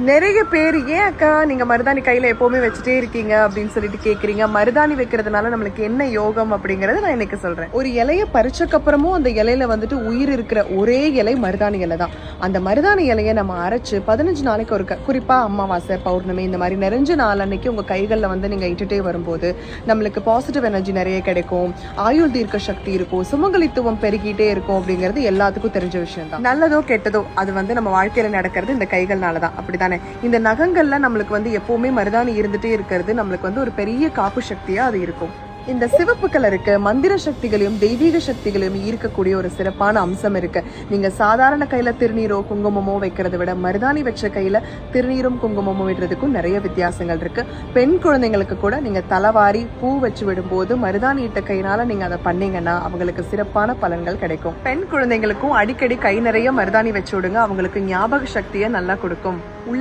நிறைய பேர் ஏன் அக்கா நீங்க மருதாணி கையில எப்பவுமே வச்சுட்டே இருக்கீங்க அப்படின்னு சொல்லிட்டு கேக்குறீங்க. மருதாணி வைக்கிறதுனால நம்மளுக்கு என்ன யோகம் அப்படிங்கறத நான் இன்னைக்கு சொல்றேன். ஒரு இலைய பறிச்சக்கு அப்புறமும் அந்த இலையில வந்துட்டு உயிர் இருக்கிற ஒரே இலை மருதாணி இலை தான். அந்த மருதாணி இலையை நம்ம அரைச்சு 15 நாளைக்கு ஒரு குறிப்பா அமாவாசை, பௌர்ணமி இந்த மாதிரி நிறைஞ்ச நாள் அன்னைக்கு உங்க கைகள்ல வந்து நீங்க இட்டுட்டே வரும்போது நம்மளுக்கு பாசிட்டிவ் எனர்ஜி நிறைய கிடைக்கும், ஆயுள் தீர்க்க சக்தி இருக்கும், சுமங்கலித்துவம் பெருகிட்டே இருக்கும் அப்படிங்கிறது எல்லாத்துக்கும் தெரிஞ்ச விஷயம் தான். நல்லதோ கெட்டதோ அது வந்து நம்ம வாழ்க்கையில நடக்கிறது இந்த கைகள்னாலதான். அப்படிதான் இந்த நகங்கள்ல நம்மளுக்கு வந்து எப்பவுமே மருதாணி இருந்துட்டே இருக்கிறது நம்மளுக்கு வந்து ஒரு பெரிய காப்பு சக்தியா அது இருக்கும். இந்த சிவப்பு கலருக்கு மந்திர சக்திகளையும் தெய்வீக சக்திகளையும் ஈர்க்கக்கூடிய ஒரு சிறப்பான அம்சம் இருக்கு. நீங்க சாதாரண கையில திருநீரோ குங்குமமோ வைக்கிறத விட மருதாணி வச்ச கையில திருநீரும் குங்குமமும் விடுறதுக்கும் நிறைய வித்தியாசங்கள் இருக்கு. பெண் குழந்தைங்களுக்கு கூட நீங்க தலைவாரி பூ வச்சு விடும்போது மருதாணி இட்ட கையினால நீங்க அதை பண்ணீங்கன்னா அவங்களுக்கு சிறப்பான பலன்கள் கிடைக்கும். பெண் குழந்தைங்களுக்கும் அடிக்கடி கை நிறைய மருதாணி வச்சு விடுங்க, அவங்களுக்கு ஞாபக சக்தியை நல்லா கொடுக்கும்.